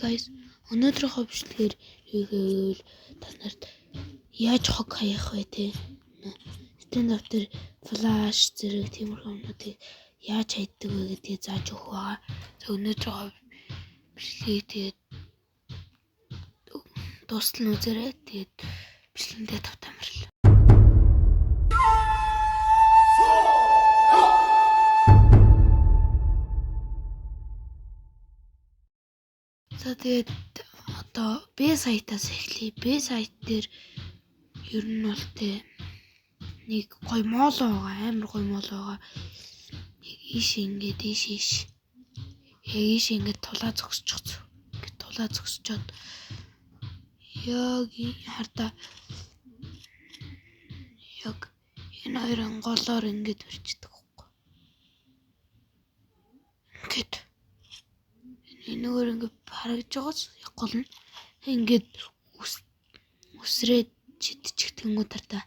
Guys, өнөөдрийнхөө бичлэгээр хийгээл та нарт яаж хог хаях вэ те? Stand up дээр флаш зэрэг тиймэрхүү юмнуудыг яаж хайдаг вэ гэдгийг зааж өгөх байгаа. Өнөөдрийнхөө бичлэгийг тэгээд дуустал нь үзээрэй. Тэгээд бичлэгэндээ тавтамжил. Тэгээд одоо B сайтаас эхлэе. B сайт дээр ер нь бол тэ нэг гой моолоо байгаа, амар гой моолоо байгаа. Нэг ийш ингээд ийш. Ийш ингээд тулаа зогсчихсон. Ингээд тулаа зогсчоод яг хардаа яг энэ хоёрын голоор ингээд үрчдэг байхгүй. Ингээд энэгээр ингээд харагдж байгаас яг гол нь ингээд үсрээд чидчих тэнгууд тартаа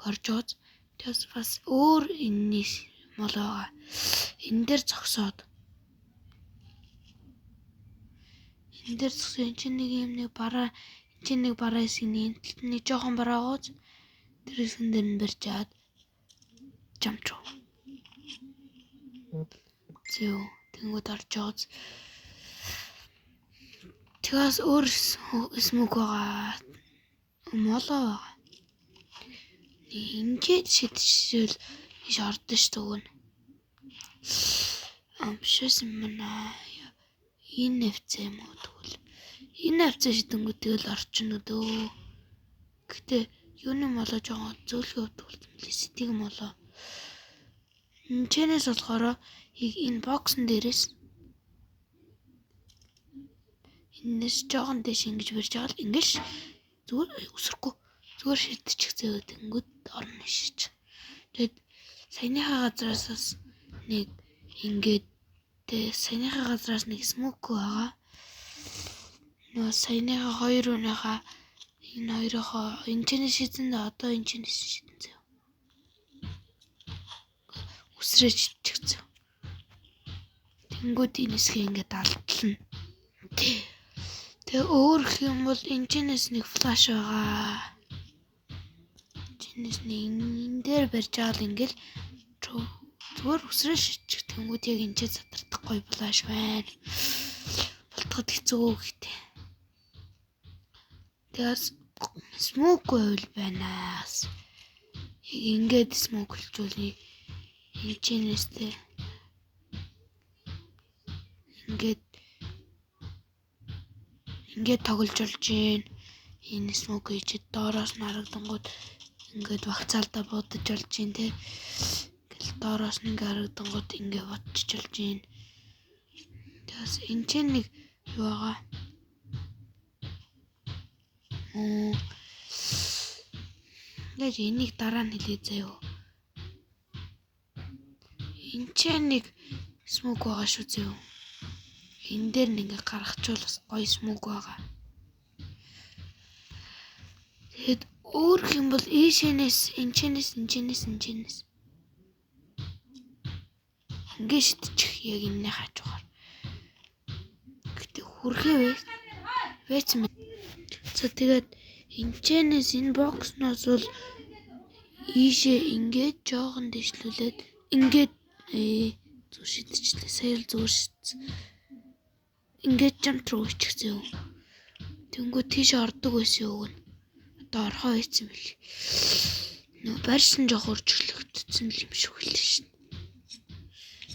горж байгаа. Тэгээс бас өөр энэс молоо. Энэ дээр зогсоод энэ чинь нэг юм нэг бараа хэсгийн нэг жоохон бараа гоц тэрсэн дээр нь барьжаад жамчуу. Зөө тэнгууд орж байгаа. Тэгээс өөр смог байгаа. Молоо. Ингээд шидчихвэл иш ордон ш төгөн. Амшсэн мана. Энэ нэвцээ юм уу тэгвэл. Энэ нэвцээ шидэнгүү тэгэл орчин өдөө. Гэтэ юуны молоо жоохон зөөлхөө төгөлтөлээ сэтиг молоо. Энэчнээс болохоор энэ боксын дээрээс энэс жоохон дэш ингэж барьж байгаа л ингэж зүгээр өсөрөхгүй зүгээр шидчих зөөд тэнгүүд орно шиж. Тэгэд саяныхаа газраас нэг ингээд саяныхаа газраас нэг смок байгаа. Нөө саяныхаа хоёр өнөөхөө энэ хоёроо энэ чинь шидэн одоо энэ чинь шидэн зөө. Үсрэж шидчих зөө. Тэнгүүд энэсгээ ингээд алдлна. Тэгээ өөр юм бол энэчнээс нэг флаш байгаа. Чинээс нэг энэ дээр барьж авал ингээл зүгээр үсрэж шидчих тэнгүүд яг энэ задардахгүй флаш байна. Болтоход хэцүү гэхдээ. Тэгээс смок байвал байнаас. Ингээд смок хэлжүүлнэ. Энэчнээстэй ингээд тоглож болж гин энэ смок хийж доороос нь харагдангууд ингээд вакцаалда бодож болж гин те ингээл доороос нь ингээд харагдангууд ингээд бодчих болж гин. Тэгээс энэ чинь нэг юу байгаа. Яаж энийг дараа нь хэлээ заяа. Энэ чинь нэг смок байгаа шүү заяа. Энэ дээр нэг гаргачвал бас гоё смог байгаа. Тэгэд өөр юм бол ийшэнээс энчнээс ингээд шидчих яг энэ хажуугаар. Гэтэ хүрхээ вэцмэ. За тэгээд энчнээс энэ боксноос бол ийшээ ингээд жоохон дэвшлүүлээд ингээд зүг шидчихлээ. Сая л зүгээр шидсэн. Ингээд жамт руу иччихсэн. Тэнгүү тийш ордог байсан юу гэнэ. Одоо орхоо ийцсэн бэл. Нөө барьсан жоох өрчлөгдсөн юм шиг хэлсэн шин.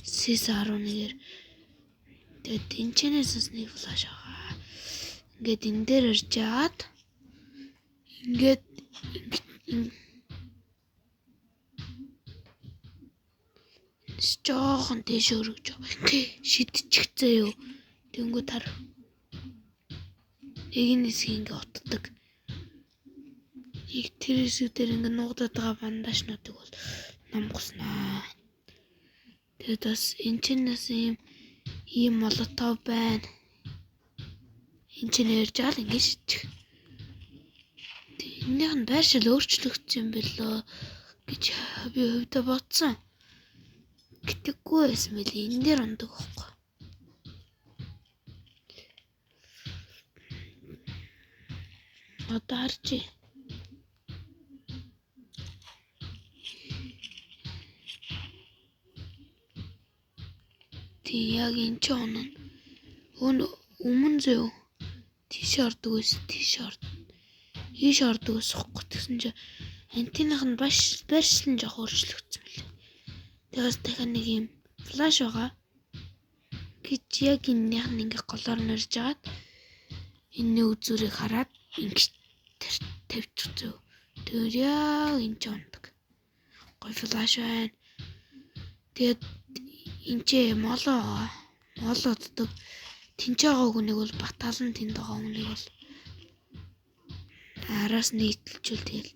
Сис 11-ээр тэгээд энчнээс нэг флаш байгаа. Ингээд энэ дээр иржээд ингээд жоохон дэш өргөж байгаа. Шидчихцээ юу. Тэнгүү тар. Игнэс ингээ утдаг. Их тэрсүү дээр ингээ нуугдаад байгаа бандажнуудыг бол намгаснаа. Тэгээд бас энчнээс ийм молотов байна. Энчнээ ярьж байгаа л ингээ шидчих. Энийх нь байршил өөрчлөгдсөн юм бэлөө гэж би хувьдаа бодсон. Гэтэхгүй байсан мэл энэ дээр ундаг байхгүй. Одоо харчих. Тэг яг энэ ч оноо. Өмнө зөө тийш ордог байсан. Ийш ордог байхгүй гэсэн чи антеннах нь барьсан жоох өөрчлөгдсөн мөлий. Тэгээс дахиад нэг юм флаш байгаа. Гэж яг энэнийх нь ингээ голоор нэрж агаад энэ үзүүрийг хараад ингэж тавьчихв. Тэр яа энэ ч ондог. Гой флаш байна. Тэгээд энэ молооддаг. Тинч байгаа хүнийг бол баталан тэнд байгаа хүнийг бол араас нийтэлжүүл тэгэл.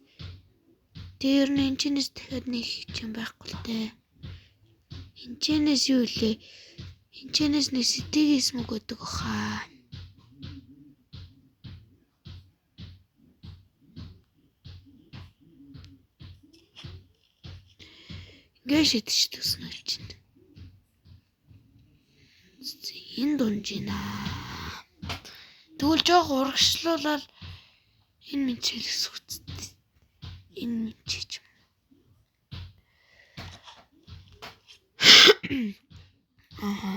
Тэр нь энэчнээс дахиад нэг юм байхгүй л дээ. Энэчнээс юу илээ? Энэчнээс нэг сэтгэгээс мөг өгдөг хаа. Ингээ шидчихсэн гэж байна. Энэ дунжина. Тэгвэл жоох урагшлуулаад энэ мэнчээс үсттэй. Энэ мэнчиж. Аха.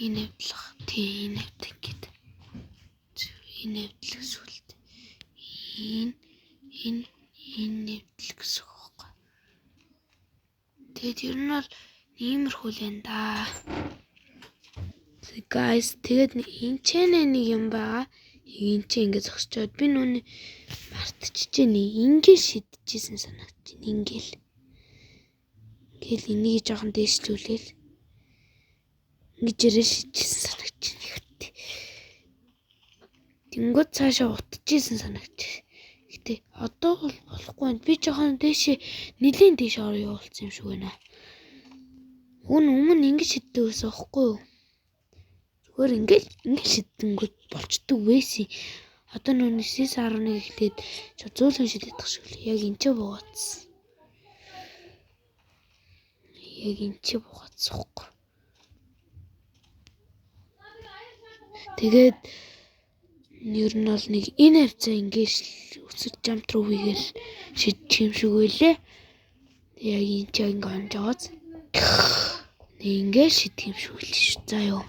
Энэ хэвлэх. Энэ хэвлэх гээд. Энэ хэвлэх сүлд. Энэ хэвлэх гэсэн үг. Тэгээд ер нь бол иймэрхүү л энэ да. Guys, тэгээд энэ ч нэг юм байгаа. Энэ ч ингэ зогсчоод би нүуний мартчихжээ. Ингээд шидчихсэн санагдаж байна. Ингээл энийг жоохон дээшлүүлээл. Ингэж ярэ шидчихсэн санагдаж байна. Тэнгүүд цаашаа утчихсан санагдаж. Гэтэ одоо бол болохгүй байна. Би жоохон дээшээ нэлийн дээш явуулсан юм шиг байна. Өмнө ингэж шиддэг байсан байхгүй юу? Өөр ингээл шидэнгүүд болчдөг байсан. Одоо нүуний 9.1 эхлээд зөөлөн шидэдэх шиг л яг энэ ч буугаадсан. Яг энэ ч буугаадсахгүй. Тэгээд ер нь бол нэг энэ хавцаа ингээд өсөж жамт руу хийгээл шидчих юм шиг байлээ. Яг энэ ч ингээд онжоогоц. Нэг ингээд шидэх юм шиг байлээ шүү. За ёо.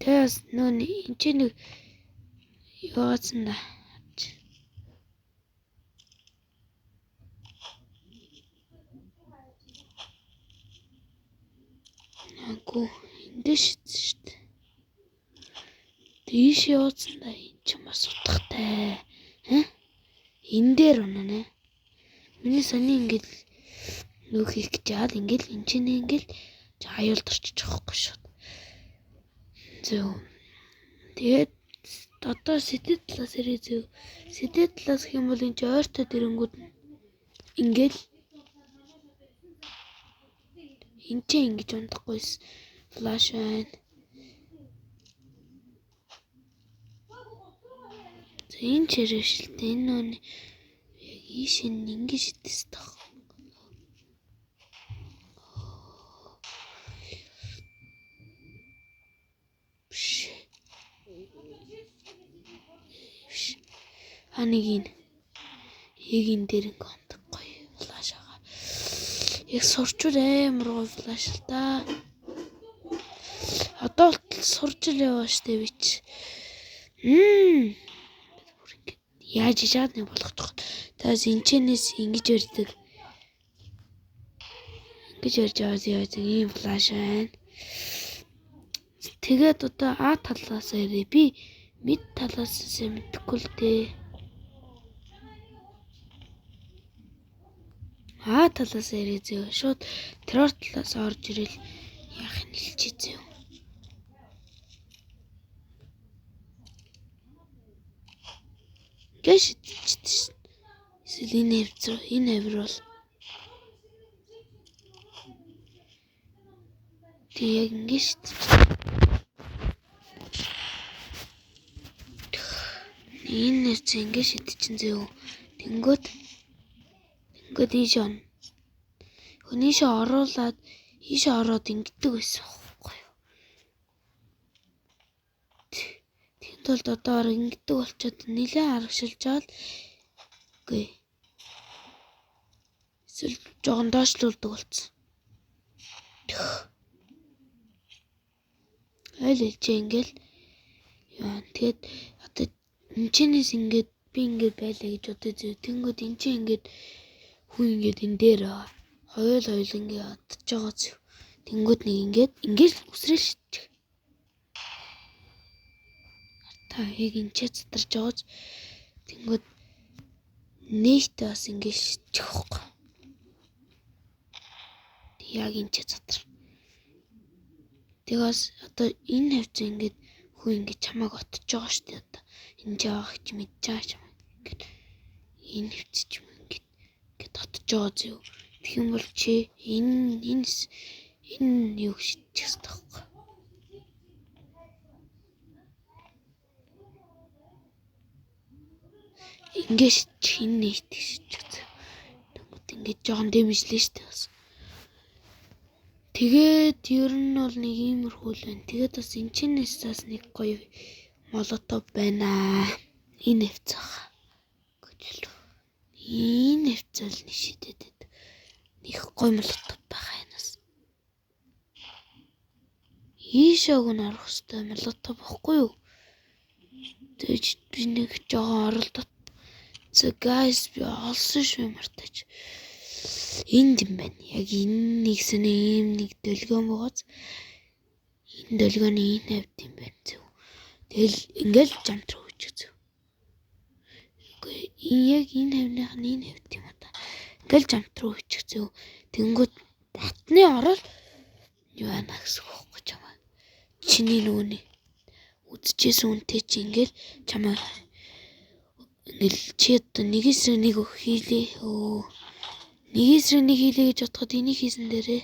Тэс нөө энэ ч нэг яасан да. Агуу эндээ шидсэн шүү дээ. Тийш явуулсан да. Энд ч бас утгатай. Энэ дээр унаа. Миний сони ингээд нөх хийх гэж яад ингээд энэ ч ингээд аюулд орчих жоохгүй шүү. Зөө. Тэгээд одоо сэтэд талаас ирээ зөө. Сэтэд талаас гэх юм бол энэ ойртой дэрэнгүүд ингээл энэ ч ингэж ундахгүйс флаш байна. За энэ чирэшэлтэй энэ нөө яг ийш ингэж шидэс тах. Нэг энэ дээр ингээдгүй флаш байгаа. Яг сурчвал амар гой флаш л да. Одоо сурч л яваа штэ би ч. Яаж ижаад нэг болгочих. Тэгээс энэчнээс ингэж өрдөг. Ингэж өрж яваад ийм флаш байна. Тэгээд одоо А талаас ирээ. Би мэд талаас мэдхгүй л дээ. А талаас ирээ зөө. Шууд террор талаас орж ирэл яах нь хэлчихээ зөө. Гэш идчихсэн. Эсвэл энэ хавир бол тэг яг ингэж энэ нэр чи ингэж идчихэн зөө. Тэнгүүд ийш он. Хүнийшээ оруулаад ийшээ ороод ингэдэг байсан байхгүй юу? Тэнд тулд одоо ингэдэг болчиход нэлээд аргашилж байгаа л үгүй. Эсвэл жоохон доошлуулдаг болсон. Айл хэлжээ ингээл. Яа тэгээд одоо энэчнээс ингээд би ингээд байлаа гэж бодож зөө. Тэнгүүд эн чинь ингээд хүн ингээд энэ дээр хоёул ингээд одож байгаа зөө. Тэнгүүд нэг ингээд үсрэл шидчих. Та яг энэ ч цэцэрж байгааз тэнгүүд нээхтэй бас ингээд шидчих واخхой. Яг энэ ч цэцэр. Тэгээс одоо энэ хавцаа ингээд хүн ингээд чамааг отож байгаа шүү дээ одоо. Энэ ч явах ч мэдж байгаа чамаа. Ингээд энэ хавцч юм ингээд отож байгаа зөө. Тэгэх юм бол чи энэ юу шидчих хэрэгтэй байхгүй. Ингээд хин нээхтэй шидчих зөө. Тэгмэд ингээд жоохон дэмжлээ шүү дээ бас. Тэгээд ер нь бол нэг иймэрхүү л байна. Тэгээд бас энэчнээс бас нэг гоё молотов байна. Энэ хвцаа. Гэтэл энэ хвцаа л нэг шидэд. Нэг гоё молотов байгаа юмас. Ийшээг нь орох хэвээр молотов байхгүй юу? Тэгэж би нэг жоохон оролдот. So guys би олсон шүү мартаж. Энд юм байна. Яг энэ нэгсэн ийм нэг дэлгөөн буугац. Энэ дэлгөөний энэ хавд юм байна зөв. Тэгэл ингээл жамт руу үчих зөв. Үгүй яг энэ хавных нь энэ хавд юм аа. Ингээл жамт руу үчих зөв. Тэнгүүд батны орол юу байна гэсэн үг байхгүй чамаа. Чиний нүуний үдчихсэн үнтэй чи ингээл чамаа ингээл чи одоо нэг эсрэг нэг хийлээ. Нэг эсрэг нэг хийлээ гэж бодоход энийг хийсэн дээрээ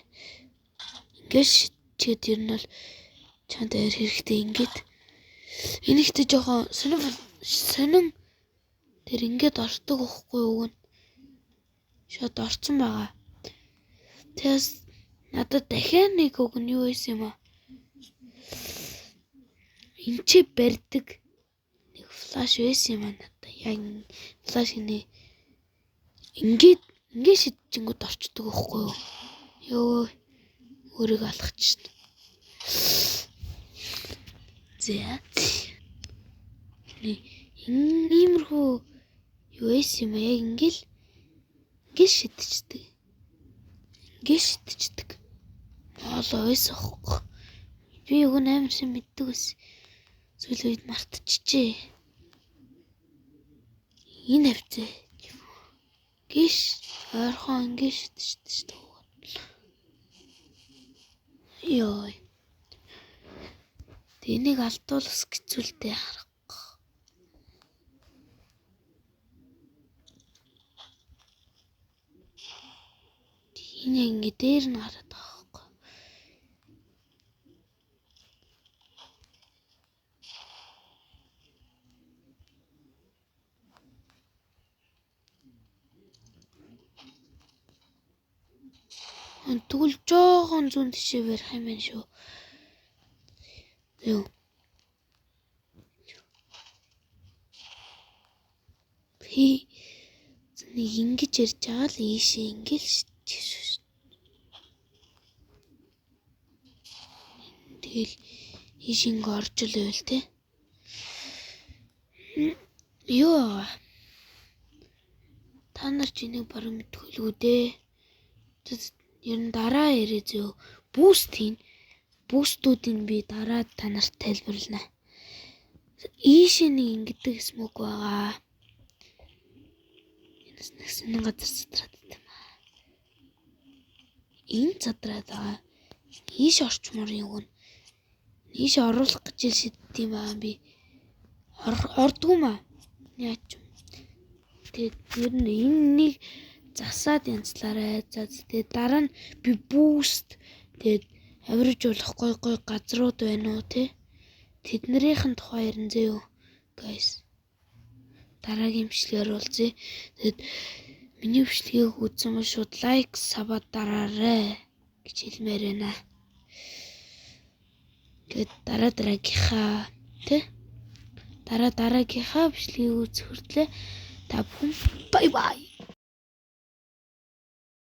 ингээд чигэд ер нь бол чанд аяр хэрэгтэй ингээд энийхтэй жоохон сонин тэр ингээд ордог байхгүй юу гэн шууд орцсон байгаа. Тэгээс надад дахиад нэг үг нь юу байсан юм аа. Энд чи барьдаг нэг флаш байсан юм аа надад. Яг флаш нэ ингээд шидчихэнгүүд орчдөг байхгүй юу? Йоо өөрийгөө алхачихна. За. Иймэрхүү юу эс юм яг ингээд шидчихдэг. Ингээд шидчихдэг. Олоо эсэхгүй. Би юу нээр шиг мэддэг ус. Сүүл үед мартчихжээ. Энэ хавцаа. Гиш ойрхон ингээд шидчихдэг. Йоо. Энийг алдуулах хэцүүлтэй харахгүй. Энэ ингээд дээр нь гараад байгаа байхгүй. Тэгвэл жоохон зүүн тишээ барих юм байна шүү. Юу. Би нэг ингэж ярьж байгаа л ийшээ ингээл шидчих шүү. Тэгэл ийшинг орж л байвал те. Юу. Та нар ч энийг баруун мэдхүйлгүй дээ. Ер нь дараа ярэ зөө. Бүүстүүдийг би дараа та нарт тайлбарлана. Ийшээ нэг ингэдэг смог байгаа. Энэс газар задраад байт юм аа. Энэ задраад байгаа. Ийш орчмоор юу гэн. Ийш оруулах гэж шийддэг юм аа би. Ордгүй маа. Яач. Тэгээд ер нь энэнийг засаад янзлаарай. За тэгээд дараа нь би бүүст тэгээд авиржуулах гой газрууд байна уу те. Тэднэрийн тухай ярин зөө guys. Дараагийн бичлэгээр уулзъя. Тэгээд миний бичлэгийг үзсэн бол шууд лайк, сабаа дараарай гэж хэлмээр байна. Тэгээд дараагийнхаа тэ дараагийнхаа бичлэгийг үзэх хүртлээр та бүхэн бай бай.